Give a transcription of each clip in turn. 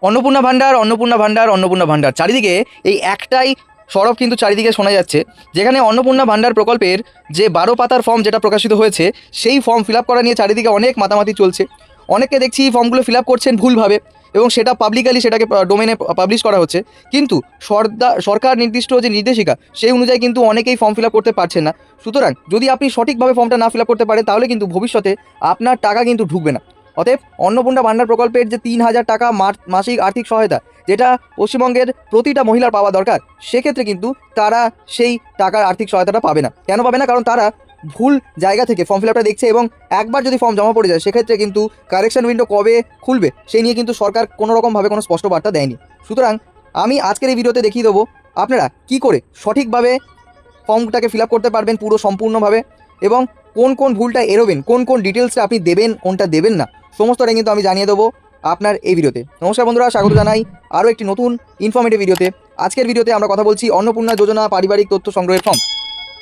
অন্নপূর্ণা ভাণ্ডার, অন্নপূর্ণা ভাণ্ডার, অন্নপূর্ণা ভাণ্ডার, চারিদিকে এই একটাই সরব কিন্তু চারিদিকে শোনা যাচ্ছে, যেখানে অন্নপূর্ণা ভাণ্ডার প্রকল্পের যে 12 পাতার ফর্ম যেটা প্রকাশিত হয়েছে, সেই ফর্ম ফিল আপ করা নিয়ে চারিদিকে অনেক মাতামাতি চলছে। অনেকে দেখছি ফর্মগুলো ফিল আপ করছেন ভুলভাবে, এবং সেটা পাবলিকালি সেটাকে ডোমেনে পাবলিশ করা হচ্ছে। কিন্তু সরকার নির্দিষ্ট যে নির্দেশিকা সেই অনুযায়ী কিন্তু অনেকেই ফর্ম ফিল আপ করতে পারছেন না। সুতরাং যদি আপনি সঠিকভাবে ফর্মটা না ফিল আপ করতে পারেন, তাহলে কিন্তু ভবিষ্যতে আপনার টাকা কিন্তু ঢুকবে না। অতএব অন্নপূর্ণা ভাণ্ডার প্রকল্পের যে 3000 টাকা মাসিক আর্থিক সহায়তা, যেটা পশ্চিমবঙ্গের প্রতিটা মহিলার পাওয়া দরকার, সেক্ষেত্রে কিন্তু তারা সেই টাকার আর্থিক সহায়তাটা পাবে না। কেন পাবে না? কারণ তারা ভুল জায়গা থেকে ফর্ম ফিল আপটা দেখছে, এবং একবার যদি ফর্ম জমা পড়ে যায়, সেক্ষেত্রে কিন্তু কারেকশন উইন্ডো কবে খুলবে সেই নিয়ে কিন্তু সরকার কোনোরকমভাবে কোনো স্পষ্ট বার্তা দেয়নি। সুতরাং আমি আজকের এই ভিডিওতে দেখিয়ে দেবো আপনারা কি করে সঠিকভাবে ফর্মটাকে ফিল আপ করতে পারবেন পুরো সম্পূর্ণভাবে, এবং কোন কোন ভুলটা এড়োবেন, কোন কোন ডিটেলসটা আপনি দেবেন, কোনটা দেবেন না, সমস্তটাই কিন্তু আমি জানিয়ে দেবো আপনার এই ভিডিওতে। নমস্কার বন্ধুরা, স্বাগত জানাই আরও একটি নতুন ইনফরমেটিভ ভিডিওতে। আজকের ভিডিওতে আমরা কথা বলছি অন্নপূর্ণা যোজনা পারিবারিক তথ্য সংগ্রহের ফর্ম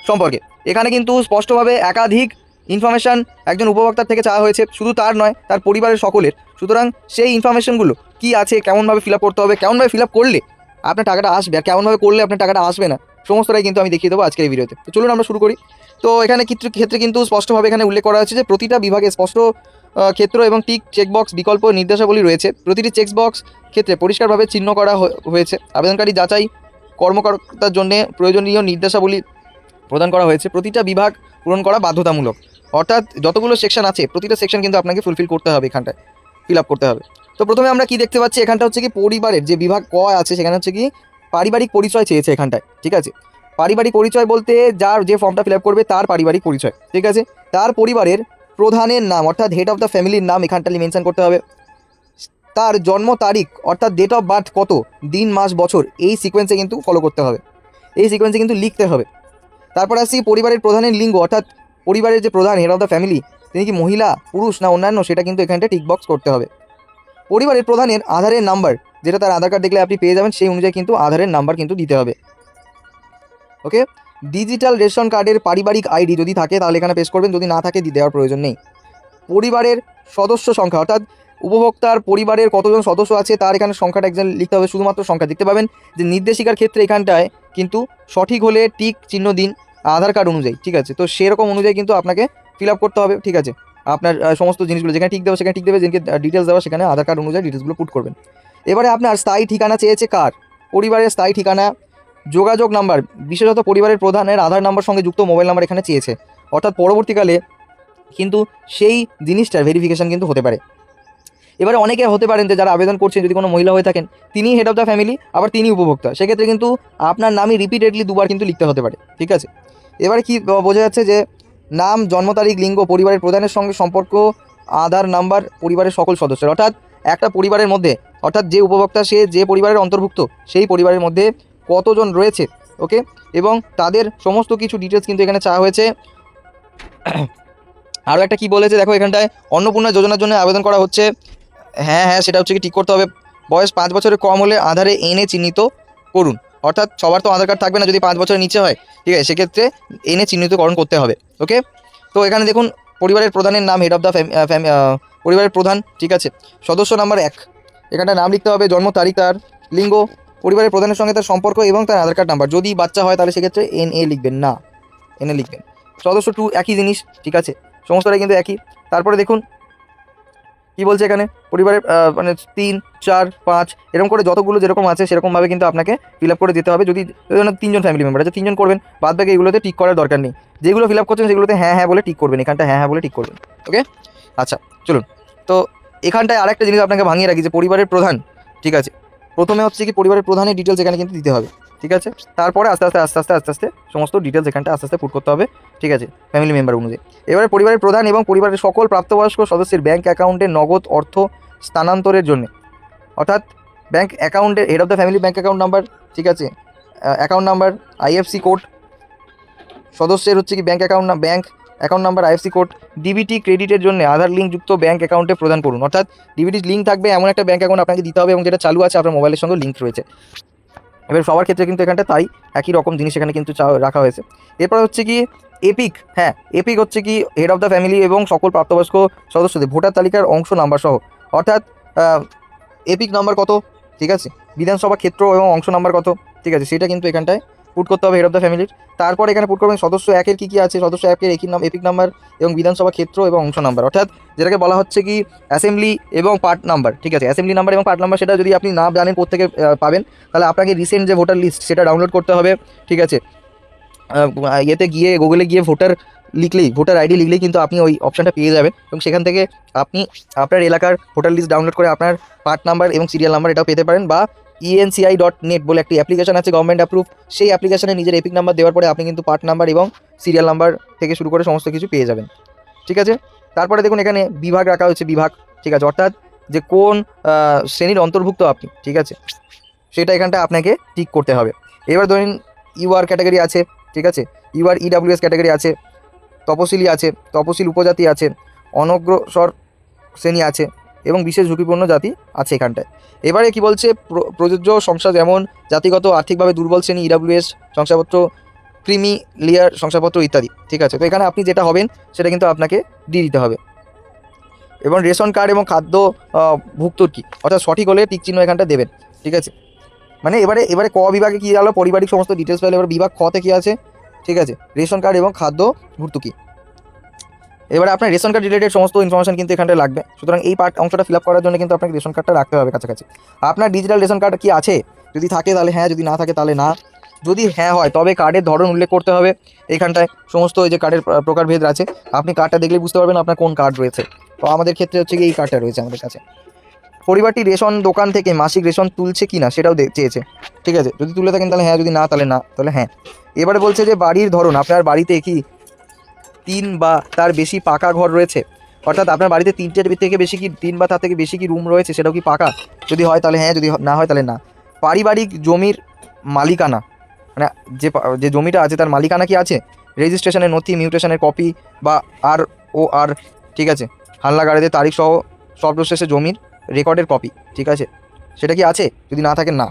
সম্পর্কে। এখানে কিন্তু স্পষ্টভাবে একাধিক ইনফরমেশান একজন উপভোক্তার থেকে চাওয়া হয়েছে, শুধু তার নয়, তার পরিবারের সকলের। সুতরাং সেই ইনফরমেশনগুলো কী আছে, কেমনভাবে ফিল আপ করতে হবে, কেমনভাবে ফিল আপ করলে আপনার টাকাটা আসবে, আর কেমনভাবে করলে আপনার টাকাটা আসবে না, সমস্তটাই কিন্তু আমি দেখিয়ে দেবো আজকের এই ভিডিওতে। তো চলুন আমরা শুরু করি। তো এখানে ক্ষেত্রে কিন্তু স্পষ্টভাবে এখানে উল্লেখ করা হচ্ছে যে প্রতিটা বিভাগে স্পষ্ট ক্ষেত্র এবং টিক চেকবক্স বিকল্প নির্দেশাবলী রয়েছে। প্রতিটি চেকবক্স ক্ষেত্রে পরিষ্কারভাবে চিহ্ন করা হয়েছে। আবেদনকারী যাচাই কর্মকর্তার জন্য প্রয়োজনীয় নির্দেশাবলী প্রদান করা হয়েছে। প্রতিটা বিভাগ পূরণ করা বাধ্যতামূলক, অর্থাৎ যতগুলো সেকশন আছে প্রতিটা সেকশন কিন্তু আপনাকে ফুলফিল করতে হবে, এখানটায় ফিল আপ করতে হবে। তো প্রথমে আমরা কি দেখতে পাচ্ছি, এখানটা হচ্ছে কি পরিবারের যে বিভাগ ক আছে, সেখানে হচ্ছে কি পারিবারিক পরিচয় চেয়েছে এখানটায়। ঠিক আছে, পারিবারিক পরিচয় বলতে যার যে ফর্মটা ফিল আপ করবে তার পারিবারিক পরিচয়। ঠিক আছে, তার পরিবারের প্রধানের নাম অর্থাৎ হেড অফ দ্য ফ্যামিলির নাম এখানটা মেনশন করতে হবে। তার জন্ম তারিখ অর্থাৎ ডেট অফ বার্থ কত, দিন মাস বছর, এই সিকোয়েন্সে কিন্তু ফলো করতে হবে, এই সিকোয়েন্সে কিন্তু লিখতে হবে। তারপর আসি পরিবারের প্রধানের লিঙ্গ, অর্থাৎ পরিবারের যে প্রধান হেড অফ দ্য ফ্যামিলি তিনি কি মহিলা, পুরুষ না অন্যান্য, সেটা কিন্তু এখানটা টিকবক্স করতে হবে। পরিবারের প্রধানের আধারের নাম্বার, যেটা তার আধার কার্ড দেখলে আপনি পেয়ে যাবেন, সেই অনুযায়ী কিন্তু আধারের নাম্বার কিন্তু দিতে হবে। ওকে, ডিজিটাল রেশন কার্ডের পারিবারিক আইডি যদি থাকে তাহলে এখানে পেশ করবেন, যদি না থাকে দেওয়ার প্রয়োজন নেই। পরিবারের সদস্য সংখ্যা, অর্থাৎ উপভোক্তার পরিবারের কতজন সদস্য আছে তার এখানে সংখ্যাটা একজন লিখতে হবে, শুধুমাত্র সংখ্যা। দেখতে পাবেন যে নির্দেশিকার ক্ষেত্রে এখানটায় কিন্তু সঠিক হলে টিক চিহ্ন দিন আধার কার্ড অনুযায়ী। ঠিক আছে, তো সেরকম অনুযায়ী কিন্তু আপনাকে ফিল আপ করতে হবে। ঠিক আছে, আপনার সমস্ত জিনিসগুলো যেখানে টিক দেবে সেখানে টিক দেবে, যেখানে ডিটেলস দেওয়া সেখানে আধার কার্ড অনুযায়ী ডিটেলসগুলো পুট করবেন। এবারে আপনার স্থায়ী ঠিকানা চেয়েছে কার, পরিবারের স্থায়ী ঠিকানা, যোগাযোগ নাম্বার, বিশেষত পরিবারের প্রধানের আধার নাম্বার সঙ্গে যুক্ত মোবাইল নাম্বার এখানে চেয়েছে, অর্থাৎ পরবর্তীকালে কিন্তু সেই জিনিসটার ভেরিফিকেশান কিন্তু হতে পারে। এবারে অনেকে হতে পারেন যে যারা আবেদন করছেন যদি কোনো মহিলা হয়ে থাকেন, তিনি হেড অফ দ্য ফ্যামিলি, আবার তিনি উপভোক্তা, সেক্ষেত্রে কিন্তু আপনার নামই রিপিটেডলি দুবার কিন্তু লিখতে হতে পারে। ঠিক আছে, এবারে কি বোঝা যাচ্ছে যে নাম, জন্ম তারিখ, লিঙ্গ, পরিবারের প্রধানের সঙ্গে সম্পর্ক, আধার নাম্বার, পরিবারের সকল সদস্যের, অর্থাৎ একটা পরিবারের মধ্যে, অর্থাৎ যে উপভোক্তা সে যে পরিবারের অন্তর্ভুক্ত, সেই পরিবারের মধ্যে কতজন রয়েছে। ওকে, এবং তাদের সমস্ত কিছু ডিটেলস কিন্তু এখানে চাওয়া হয়েছে। আরও একটা কি বলেছে দেখো, এখানটায় অন্নপূর্ণা যোজনার জন্য আবেদন করা হচ্ছে, হ্যাঁ সেটা হচ্ছে কি ঠিক করতে হবে। বয়স 5 বছরের কম হলে আধারে এনে চিহ্নিত করুন, অর্থাৎ সবার তো আধার কার্ড থাকবে না যদি 5 বছরের নিচে হয়। ঠিক আছে, সেক্ষেত্রে এনে চিহ্নিতকরণ করতে হবে। ওকে, তো এখানে দেখুন পরিবারের প্রধানের নাম, হেড অফ দ্য পরিবারের প্রধান। ঠিক আছে, সদস্য নাম্বার 1, এখানটা নাম লিখতে হবে, জন্ম তারিখ, তার লিঙ্গ, পরিবারের প্রধানের সঙ্গে তার সম্পর্ক এবং তার আধার কার্ড নাম্বার। যদি বাচ্চা হয় তাহলে সেক্ষেত্রে NA লিখবেন না, NA লিখবেন। সদস্য 2 একই জিনিস। ঠিক আছে, সমস্তটাই কিন্তু একই। তারপরে দেখুন কি বলছে এখানে, পরিবারের মানে 3, 4, 5 এরকম করে যতগুলো যেরকম আছে সেরকমভাবে কিন্তু আপনাকে ফিল আপ করে দিতে হবে। যদি 3জন ফ্যামিলি মেম্বার আছে 3জন করবেন, বাদ বাকি এগুলোতে টিক করার দরকার নেই। যেগুলো ফিল আপ করছেন সেগুলোতে হ্যাঁ হ্যাঁ বলে টিক করবেন, এখানটা হ্যাঁ হ্যাঁ বলে টিক করবেন। ওকে, আচ্ছা চলুন। তো এখানটায় আরেকটা জিনিস আপনাকে ভাঙিয়ে রাখি যে পরিবারের প্রধান। ঠিক আছে, প্রথমে হচ্ছে কি পরিবারের প্রধানের ডিটেলস এখানে কিন্তু দিতে হবে। ঠিক আছে, তারপরে আস্তে আস্তে সমস্ত ডিটেলস এখানটা আস্তে আস্তে পুট করতে হবে। ঠিক আছে, ফ্যামিলি মেম্বার অনুযায়ী। এবারে পরিবারের প্রধান এবং পরিবারের সকল প্রাপ্তবয়স্ক সদস্যের ব্যাঙ্ক অ্যাকাউন্টে নগদ অর্থ স্থানান্তরের জন্য, অর্থাৎ ব্যাঙ্ক অ্যাকাউন্টের head of the family bank account number. ঠিক আছে, অ্যাকাউন্ট নাম্বার, IFC কোড, সদস্যের হচ্ছে কি bank account number, IFC code. DBT ক্রেডিটের জন্য আধার লিঙ্কযুক্ত ব্যাঙ্ক অ্যাকাউন্টে প্রদান করুন, অর্থাৎ ডিবিটি লিঙ্ক থাকবে এমন একটা ব্যাঙ্ক অ্যাকাউন্ট আপনাকে দিতে হবে এবং যেটা চালু আছে, আপনার মোবাইলের সঙ্গে লিঙ্ক রয়েছে। এবার সবার ক্ষেত্রে কিন্তু এখানটা তাই একই রকম জিনিস এখানে কিন্তু রাখা হয়েছে। এরপর হচ্ছে কি এপিক, হ্যাঁ এপিক হচ্ছে কি হেড অফ দ্য ফ্যামিলি এবং সকল প্রাপ্তবয়স্ক সদস্যদের ভোটার তালিকার অংশ নাম্বার সহ, অর্থাৎ এপিক নাম্বার কত, ঠিক আছে, বিধানসভা ক্ষেত্র এবং অংশ নাম্বার কত, ঠিক আছে, সেটা কিন্তু এখানটায় পুট করতে হবে হেড অফ দ্য ফ্যামিলির। তারপর এখানে পুট করবেন সদস্য একের কী কী আছে, সদস্য একের এপিক নাম্বার এবং বিধানসভা ক্ষেত্র এবং অংশ নাম্বার, অর্থাৎ যেটাকে বলা হচ্ছে কি অ্যাসেম্বলি এবং পার্ট নাম্বার, ঠিক আছে, অ্যাসেম্বলি নাম্বার এবং পার্ট নাম্বার সেটা যদি আপনি না জানেন কোত্থেকে পাবেন, তাহলে আপনাকে রিসেন্ট যে ভোটার লিস্ট সেটা ডাউনলোড করতে হবে, ঠিক আছে। ইয়েতে গিয়ে গুগলে গিয়ে ভোটার আইডি লিখলেই কিন্তু আপনি ওই অপশানটা পেয়ে যাবেন এবং সেখান থেকে আপনি আপনার এলাকার ভোটার লিস্ট ডাউনলোড করে আপনার পার্ট নাম্বার এবং সিরিয়াল নাম্বার এটাও পেতে পারেন, বা enci.net বলে একটি অ্যাপ্লিকেশন আছে গভর্নমেন্ট অ্যাপ্রুভ, সেই অ্যাপ্লিকেশনে নিজের এপিক নাম্বার দেওয়ার পরে আপনি কিন্তু পার্ট নাম্বার এবং সিরিয়াল নাম্বার থেকে শুরু করে সমস্ত কিছু পেয়ে যাবেন, ঠিক আছে। তারপরে দেখুন এখানে বিভাগ রাখা হচ্ছে, বিভাগ, ঠিক আছে, অর্থাৎ যে কোন শ্রেণীর অন্তর্ভুক্ত আপনি, ঠিক আছে, সেটা এখানটা আপনাকে টিক করতে হবে। এবার ধরুন ইউআর ক্যাটাগরি আছে, ঠিক আছে, ইউআর ইডাব্লিউএস ক্যাটাগরি আছে, তপশিলি আছে, তপশিল উপজাতি আছে, অনগ্রসর শ্রেণী আছে এবং বিশেষ ঝুঁকিপূর্ণ জাতি আছে এখানটায়। এবারে কি বলছে, প্রযোজ্য সংস্থা যেমন জাতিগত আর্থিকভাবে দুর্বল শ্রেণী, ইডাব্লিউএস শংসাপত্র, ক্রিমি লেয়ার শংসাপত্র ইত্যাদি, ঠিক আছে। তো এখানে আপনি যেটা হবেন সেটা কিন্তু আপনাকে দিয়ে দিতে হবে। এবং রেশন কার্ড এবং খাদ্য ভুক্তর কি, অর্থাৎ সঠিক হলে টিক চিহ্ন এখানটা দেবেন, ঠিক আছে। মানে এবারে ক বিভাগে কী গেলো, পারিবারিক সমস্ত ডিটেলস পেলে, এবার বিভাগ খতে কী আছে, ঠিক আছে, রেশন কার্ড এবং খাদ্য ভর্তুকি। এবারে আপনার রেশন কার্ড রিলেটেড সমস্ত ইনফরমেশন কিন্তু এখানটা লাগবে, সুতরাং এই অংশটা ফিল আপ করার জন্য কিন্তু আপনাকে রেশন কার্ডটা রাখতে হবে কাছাকাছি। আপনার ডিজিটাল রেশন কার্ড কি আছে, যদি থাকে তাহলে হ্যাঁ, যদি না থাকে তাহলে না। যদি হ্যাঁ হয় তবে কার্ডের ধরন উল্লেখ করতে হবে এখানটায়, সমস্ত এই যে কার্ডের প্রকারভেদ আছে, আপনি কার্ডটা দেখলে বুঝতে পারবেন আপনার কোন কার্ড রয়েছে। তো আমাদের ক্ষেত্রে হচ্ছে কি এই কার্ডটা রয়েছে আমাদের কাছে। পরিবারটি রেশন দোকান থেকে মাসিক রেশন তুলছে কি না সেটাও চেয়েছে, ঠিক আছে, যদি তুলে থাকেন তাহলে হ্যাঁ, যদি না তাহলে না, তাহলে হ্যাঁ। এবারে বলছে যে বাড়ির ধরন, আপনার বাড়িতে কি 3 বা তার বেশি পাকা ঘর রয়েছে, অর্থাৎ আপনার বাড়িতে 3টের থেকে বেশি কি 3 বা তার থেকে বেশি কি রুম রয়েছে, সেটাও কি পাকা, যদি হয় তাহলে হ্যাঁ, যদি না হয় তাহলে না। পারিবারিক জমির মালিকানা, মানে যে জমিটা আছে তার মালিকানা কি আছে, রেজিস্ট্রেশনের নথি, মিউটেশনের কপি বা আর, ঠিক আছে, হালনাগাড়িতে তারিখ সহ সর্বশেষে জমির রেকর্ডের কপি, ঠিক আছে, সেটা কি আছে, যদি না থাকে না।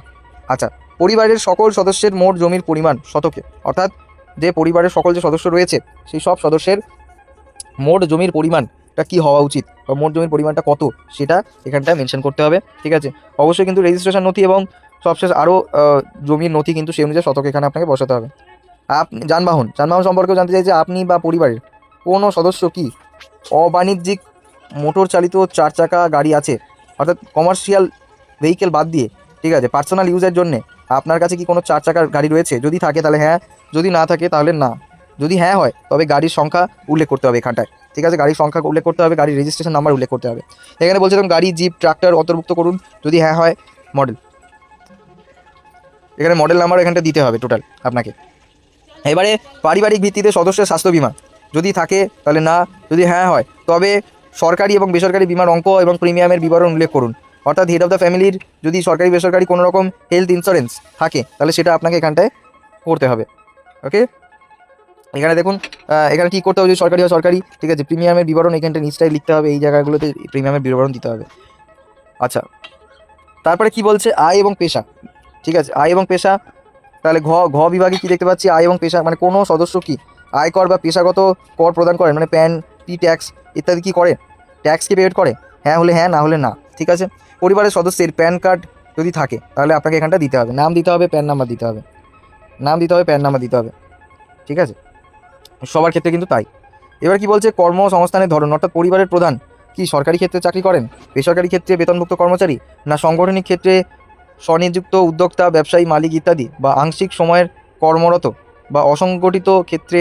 আচ্ছা, পরিবারের সকল সদস্যের মোট জমির পরিমাণ শতকে, অর্থাৎ যে পরিবারের সকল যে সদস্য রয়েছে সেই সব সদস্যের মোট জমির পরিমাণটা কী হওয়া উচিত বা মোট জমির পরিমাণটা কত সেটা এখানটায় মেনশন করতে হবে, ঠিক আছে। অবশ্যই কিন্তু রেজিস্ট্রেশন নথি এবং সবশেষ আরও জমির নথি কিন্তু সেই অনুযায়ী শতক এখানে আপনাকে বসাতে হবে। আপনি যানবাহন সম্পর্কেও জানতে চাই যে আপনি বা পরিবারের কোনো সদস্য কি অবাণিজ্যিক মোটর চালিত 4 চাকা গাড়ি আছে, অর্থাৎ কমার্শিয়াল ভেহিকেল বাদ দিয়ে, ঠিক আছে, পার্সোনাল ইউজের জন্যে আপনার কাছে কি কোনো 4 চাকার গাড়ি রয়েছে, যদি থাকে তাহলে হ্যাঁ, যদি না থাকে তাহলে না। যদি হ্যাঁ হয় তবে গাড়ির সংখ্যা উল্লেখ করতে হবে এখানটায়, ঠিক আছে, গাড়ির সংখ্যা উল্লেখ করতে হবে, গাড়ির রেজিস্ট্রেশন নাম্বার উল্লেখ করতে হবে। এখানে বলছে তখন গাড়ি, জিপ, ট্রাক্টর অন্তর্ভুক্ত করুন, যদি হ্যাঁ হয় মডেল, এখানে মডেল নাম্বার এখানটা দিতে হবে টোটাল আপনাকে। এবারে পারিবারিক ভিত্তিতে সদস্যের স্বাস্থ্য বিমা, যদি থাকে তাহলে না, যদি হ্যাঁ হয় তবে সরকারি এবং বেসরকারি বিমার অঙ্ক এবং প্রিমিয়ামের বিবরণ উল্লেখ করুন, অর্থাৎ হেড অফ দ্য ফ্যামিলির যদি সরকারি বেসরকারি কোনো রকম হেলথ ইন্স্যুরেন্স থাকে তাহলে সেটা আপনাকে এখানটায় করতে হবে, ওকে। এখানে দেখুন এখানে কী করতে হবে, যদি সরকারি হয় সরকারি, ঠিক আছে, প্রিমিয়ামের বিবরণ এখানটা নিচটাই লিখতে হবে, এই জায়গাগুলোতে প্রিমিয়ামের বিবরণ দিতে হবে। আচ্ছা, তারপরে কি বলছে, আয় এবং পেশা, ঠিক আছে, আয় এবং পেশা, তাহলে ঘ বিভাগে কি দেখতে পাচ্ছি, আয় এবং পেশা, মানে কোনো সদস্য কি আয়কর বা পেশাগত কর প্রদান করেন, মানে প্যান, ট্যাক্স ইত্যাদি কি করে, ট্যাক্স কি পেড করে, হ্যাঁ হলে হ্যাঁ, না হলে না, ঠিক আছে। পরিবারের সদস্যের প্যান কার্ড যদি থাকে তাহলে আপনাকে এখানটা দিতে হবে, নাম দিতে হবে, প্যান নাম্বার দিতে হবে, নাম দিতে হবে, প্যান নাম্বার দিতে হবে, ঠিক আছে, সবার ক্ষেত্রে কিন্তু তাই। এবার কি বলছে, কর্মসংস্থানের ধরন, অর্থাৎ পরিবারের প্রধান কি সরকারি ক্ষেত্রে চাকরি করেন, বেসরকারি ক্ষেত্রে বেতনভুক্ত কর্মচারী, না সাংগঠনিক ক্ষেত্রে স্বনিযুক্ত উদ্যোক্তা, ব্যবসায়ী, মালিক ইত্যাদি, বা আংশিক সময়ের কর্মরত বা অসংগঠিত ক্ষেত্রে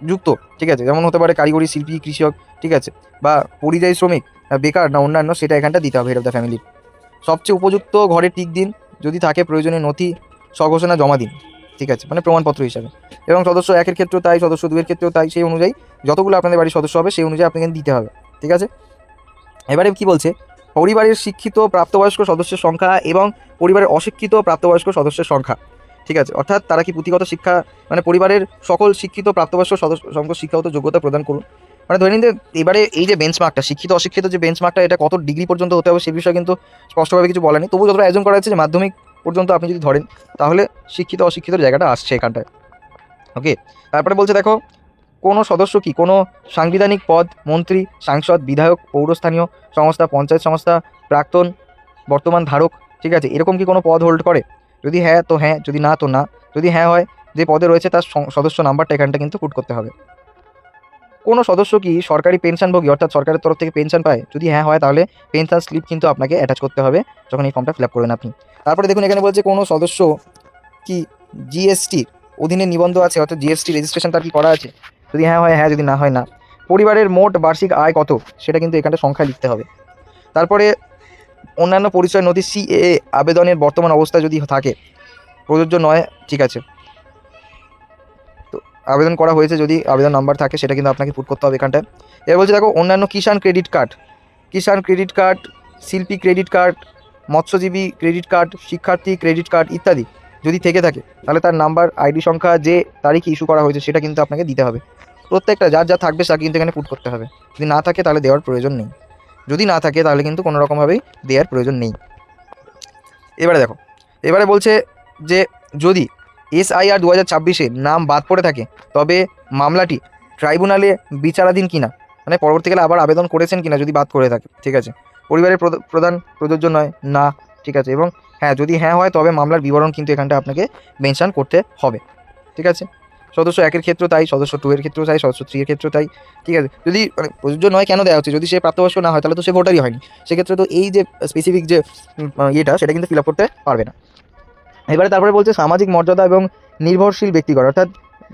যুক্ত, ঠিক আছে, যেমন হতে পারে কারিগরি, শিল্পী, কৃষক, ঠিক আছে, বা পরিযায়ী শ্রমিক, বেকার না অন্যান্য, সেটা এখানটা দিতে হবে হেড অফ দ্য ফ্যামিলির। সবচেয়ে উপযুক্ত ঘরে টিক দিন, যদি থাকে প্রয়োজনীয় নথি স্বঘোষণা জমা দিন, ঠিক আছে, মানে প্রমাণপত্র হিসাবে। এবং সদস্য 1-এর ক্ষেত্রেও তাই, সদস্য 2-এর ক্ষেত্রেও তাই, সেই অনুযায়ী যতগুলো আপনাদের বাড়ির সদস্য হবে সেই অনুযায়ী আপনাকে দিতে হবে, ঠিক আছে। এবারে কি বলছে, পরিবারের শিক্ষিত প্রাপ্তবয়স্ক সদস্যের সংখ্যা এবং পরিবারের অশিক্ষিত প্রাপ্তবয়স্ক সদস্যের সংখ্যা, ঠিক আছে, অর্থাৎ তারা কি পুঁথিগত শিক্ষা, মানে পরিবারের সকল শিক্ষিত প্রাপ্তবয়স্ক সদস্য শিক্ষাগত যোগ্যতা প্রদান করুন, মানে ধরে নিন যে এবারে এই যে বেঞ্চমার্কটা, শিক্ষিত অশিক্ষিত যে বেঞ্চমার্কটা, এটা কত ডিগ্রি পর্যন্ত হতে হবে সে বিষয়ে কিন্তু স্পষ্টভাবে কিছু বলা নেই, তবু যতটা আয়োজন করা হচ্ছে যে মাধ্যমিক পর্যন্ত আপনি যদি ধরেন তাহলে শিক্ষিত অশিক্ষিত জায়গাটা আসছে এখানটায়, ওকে। তারপরে বলছে দেখো, কোনো সদস্য কি কোনো সাংবিধানিক পদ, মন্ত্রী, সাংসদ, বিধায়ক, পৌরস্থানীয় সংস্থা, পঞ্চায়েত সংস্থা, প্রাক্তন, বর্তমান ধারক, ঠিক আছে, এরকম কি কোনো পদ হোল্ড করে? যদি হ্যাঁ তো হ্যাঁ, যদি না তো না। যদি হ্যাঁ হয়, যে পদে রয়েছে তার সদস্য নাম্বারটা এখানটা কিন্তু পুট করতে হবে। কোনো সদস্য কি সরকারি পেনশনভোগী, অর্থাৎ সরকারের তরফ থেকে পেনশন পায়? যদি হ্যাঁ হয় তাহলে পেনশন স্লিপ কিন্তু আপনাকে অ্যাটাচ করতে হবে যখন এই ফর্মটা ফিল আপ করবেন আপনি। তারপরে দেখুন এখানে বলছে কোনো সদস্য কি জিএসটির অধীনে নিবন্ধ আছে, অর্থাৎ জিএসটি রেজিস্ট্রেশন তার কি করা আছে? যদি হ্যাঁ হয় হ্যাঁ, যদি না হয় না। পরিবারের মোট বার্ষিক আয় কত সেটা কিন্তু এখানটা সংখ্যা লিখতে হবে। তারপরে অন্যান্য পরিচয় নথি সিএএ আবেদনের বর্তমান অবস্থা যদি থাকে, প্রযোজ্য নয়, ঠিক আছে, তো আবেদন করা হয়েছে যদি আবেদন নাম্বার থাকে সেটা কিন্তু আপনাকে পুট করতে হবে এখানটায়। এবার বলছে দেখো অন্যান্য কিষাণ ক্রেডিট কার্ড, শিল্পী ক্রেডিট কার্ড, মৎস্যজীবী ক্রেডিট কার্ড, শিক্ষার্থী ক্রেডিট কার্ড ইত্যাদি যদি থেকে থাকে তাহলে তার নাম্বার, আইডি সংখ্যা, যে তারিখে ইস্যু করা হয়েছে সেটা কিন্তু আপনাকে দিতে হবে। প্রত্যেকটা যার যা থাকবে তা কিন্তু এখানে পুট করতে হবে। যদি না থাকে তাহলে দেওয়ার প্রয়োজন নেই, যদি না থাকে তাহলে কিন্তু কোনো রকমভাবেই দেওয়ার প্রয়োজন নেই। এবারে বলছে যে যদি SIR 2026-এ নাম বাদ পড়ে থাকে তবে মামলাটি ট্রাইব্যুনালে বিচারাধীন কিনা, মানে পরবর্তীকালে আবার আবেদন করেছেন কিনা যদি বাদ করে থাকে, ঠিক আছে। পরিবারের প্রধান প্রযোজ্য নয়, না, ঠিক আছে। এবং হ্যাঁ, যদি হ্যাঁ হয় তবে মামলার বিবরণ কিন্তু এখানটা আপনাকে মেনশন করতে হবে, ঠিক আছে। সদস্য 1-এর ক্ষেত্রেও তাই, সদস্য 2 এর ক্ষেত্রেও তাই, সদস্য 3 এর ক্ষেত্রেও তাই, ঠিক আছে। যদি মানে প্রযোজ্য নয় কেন দেওয়া হচ্ছে, যদি সে প্রাপ্তবয়স্ক না হয় তাহলে তো সে ভোটারই হয়নি, সেক্ষেত্রে তো এই যে স্পেসিফিক যে ইয়েটা সেটা কিন্তু ফিল আপ করতে পারবে না। এবারে তারপরে বলছে সামাজিক মর্যাদা এবং নির্ভরশীল ব্যক্তিগণ, অর্থাৎ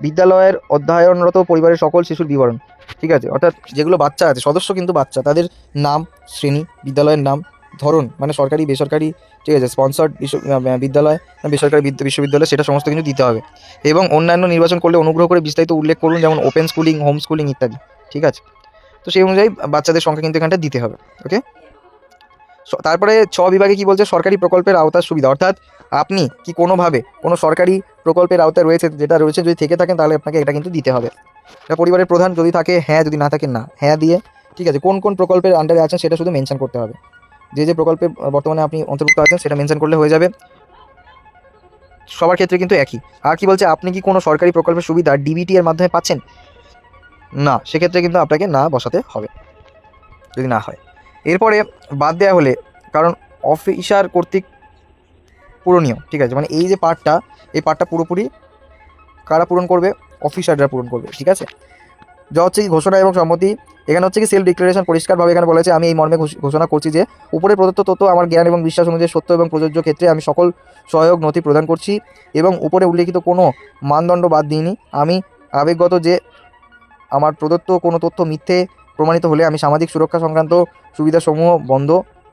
বিদ্যালয়ের অধ্যয়নরত পরিবারের সকল শিশুর বিবরণ, ঠিক আছে, অর্থাৎ যেগুলো বাচ্চা আছে, সদস্য কিন্তু বাচ্চা, তাদের নাম, শ্রেণী, বিদ্যালয়ের নাম, ধরন, মানে সরকারি বেসরকারি, ঠিক আছে, স্পন্সর্ড বিদ্যালয়, বেসরকারি বিশ্ববিদ্যালয়, সেটা সমস্ত কিছু দিতে হবে। এবং অন্যান্য নির্বাচন করলে অনুগ্রহ করে বিস্তারিত উল্লেখ করুন, যেমন ওপেন স্কুলিং, হোম স্কুলিং ইত্যাদি, ঠিক আছে। তো সেই অনুযায়ী বাচ্চাদের সংখ্যা কিন্তু এখানটা দিতে হবে, ওকে। তারপরে 6 বিভাগে কি বলছে, সরকারি প্রকল্পের আওতার সুবিধা, অর্থাৎ আপনি কি কোনোভাবে কোনো সরকারি প্রকল্পের আওতায় রয়েছে, যেটা রয়েছে যদি থেকে থাকেন তাহলে আপনাকে এটা কিন্তু দিতে হবে। এটা পরিবারের প্রধান, যদি থাকে হ্যাঁ, যদি না থাকে না। হ্যাঁ দিয়ে, ঠিক আছে, কোন কোন প্রকল্পের আন্ডারে আছেন সেটা শুধু মেনশন করতে হবে। যে প্রকল্পে বর্তমানে আপনি অন্তর্ভুক্ত আছেন সেটা মেনশন করলে হয়ে যাবে, সবার ক্ষেত্রে কিন্তু একই। আর কি বলছে, আপনি কি কোনো সরকারি প্রকল্পের সুবিধা DBT এর মাধ্যমে পাচ্ছেন? না, সেক্ষেত্রে কিন্তু আপনাকে না বসাতে হবে যদি না হয়। এরপরে বাদ দেওয়া হলে, কারণ অফিসার কর্তৃক পূরণীয়, ঠিক আছে, মানে এই যে পার্টটা, এই পার্টটা পুরোপুরি কারা পূরণ করবে? অফিসাররা পূরণ করবে, ঠিক আছে। যা হচ্ছে কি ঘোষণা এবং সম্মতি, এখানে হচ্ছে কি সেলফ ডিক্লারেশন, পরিষ্কারভাবে এখানে বলেছে আমি এই মর্মে ঘোষণা করছি যে উপরে প্রদত্ত তথ্য আমার জ্ঞান এবং বিশ্বাস অনুযায়ী সত্য এবং প্রযোজ্য ক্ষেত্রে আমি সকল সহায়ক নথি প্রদান করছি এবং উপরে উল্লেখিত কোনো মানদণ্ড বাদ দিইনি। আমি আবেগগত যে আমার প্রদত্ত কোনো তথ্য মিথ্যে প্রমাণিত হলে আমি সামাজিক সুরক্ষা সংক্রান্ত সুবিধাসমূহ বন্ধ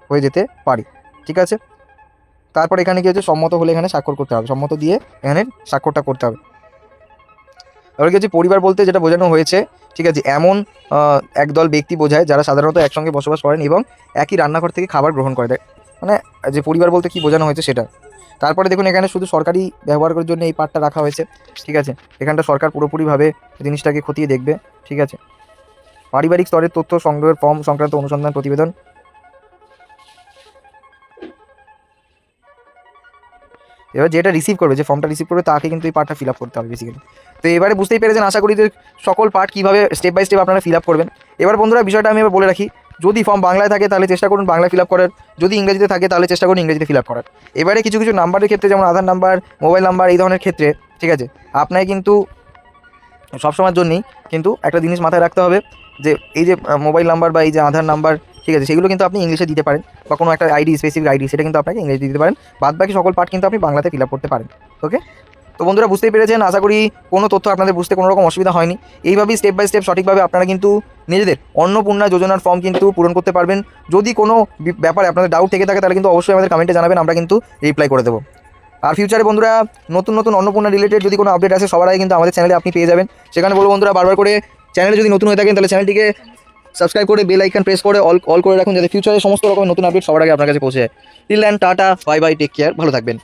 হয়ে যেতে পারি, ঠিক আছে। তারপর এখানে কি হচ্ছে, সম্মত হলে এখানে স্বাক্ষর করতে হবে, সম্মত দিয়ে এখানে স্বাক্ষরটা করতে হবে। এবার কি হচ্ছে, পরিবার বলতে যেটা বোঝানো হয়েছে, ঠিক আছে, এমন একদল ব্যক্তি বোঝায় যারা সাধারণত একসঙ্গে বসবাস করেন এবং একই রান্নাঘর থেকে খাবার গ্রহণ করে, মানে যে পরিবার বলতে কি বোঝানো হয়েছে সেটা। তারপরে দেখুন এখানে শুধু সরকারি ব্যবহারের জন্য এই পার্টটা রাখা হয়েছে, ঠিক আছে। এখানটা সরকার পুরোপুরিভাবে জিনিসটাকে খতিয়ে দেখবে, ঠিক আছে। পারিবারিক স্তরের তথ্য সংগ্রহের ফর্ম সংক্রান্ত অনুসন্ধান প্রতিবেদন, এবার যেটা রিসিভ করবে, যে ফর্মটা রিসিভ করবে তাকে কিন্তু এই পার্টটা ফিল আপ করতে হবে বেসিক্যালি। তো এবারে বুঝতেই পেরেছেন আশা করি যে সকল পার্ট কীভাবে স্টেপ বাই স্টেপ আপনারা ফিল আপ করবেন। এবার বন্ধুরা বিষয়টা আমি এবার বলে রাখি, যদি ফর্ম বাংলায় থাকে তাহলে চেষ্টা করুন বাংলা ফিল আপ করার, যদি ইংরেজিতে থাকে তাহলে চেষ্টা করুন ইংরেজিতে ফিল আপ করার। এবারে কিছু কিছু নাম্বারের ক্ষেত্রে, যেমন আধার নাম্বার, মোবাইল নাম্বার, এই ধরনের ক্ষেত্রে, ঠিক আছে, আপনাকে কিন্তু সবসময়ের জন্যই কিন্তু একটা জিনিস মাথায় রাখতে হবে, যে এই যে মোবাইল নাম্বার বা এই যে আধার নাম্বার, ঠিক আছে, সেগুলো কিন্তু আপনি ইংলিশে দিতে পারেন, বা কোনো একটা আইডি, স্পেসিফিক আইডি, সেটা কিন্তু আপনাকে ইংরেজি দিতে পারেন। বাদ বাকি সকল পার্ট কিন্তু আপনি বাংলাতে ফিল আপ করতে পারেন, ওকে। তো বন্ধুরা বুঝতেই পেরেছেন, আশা করি কোনো তথ্য আপনাদের বুঝতে কোনো রকম অসুবিধা হয়নি। এইভাবেই স্টেপ বাই স্টেপ সঠিকভাবে আপনারা কিন্তু নিজেদের অন্নপূর্ণা যোজনার ফর্ম কিন্তু পূরণ করতে পারবেন। যদি কোনো ব্যাপারে আপনাদের ডাউট থেকে থাকে তাহলে কিন্তু অবশ্যই আমাদের কমেন্টে জানাবেন, আমরা কিন্তু রিপ্লাই করে দেবো। আর ফিউচারে বন্ধুরা নতুন নতুন অন্নপূর্ণা রিলেটেড যদি কোনো আপডেট আসে সবার আগে কিন্তু আমাদের চ্যানেলে আপনি পেয়ে যাবেন। সেখানে বলবো বন্ধুরা, বারবার করে চ্যানেলে যদি নতুন হয়ে থাকেন তাহলে চ্যানেলটিকে সাবস্ক্রাইব করে বেল আইকন প্রেস করে অল করে রাখুন, যাতে ফিউচারে সমস্ত রকমের নতুন আপডেট সবার আগে আপনার কাছে পৌঁছে যায়। Till then, tata, bye bye, take care, ভালো থাকবেন।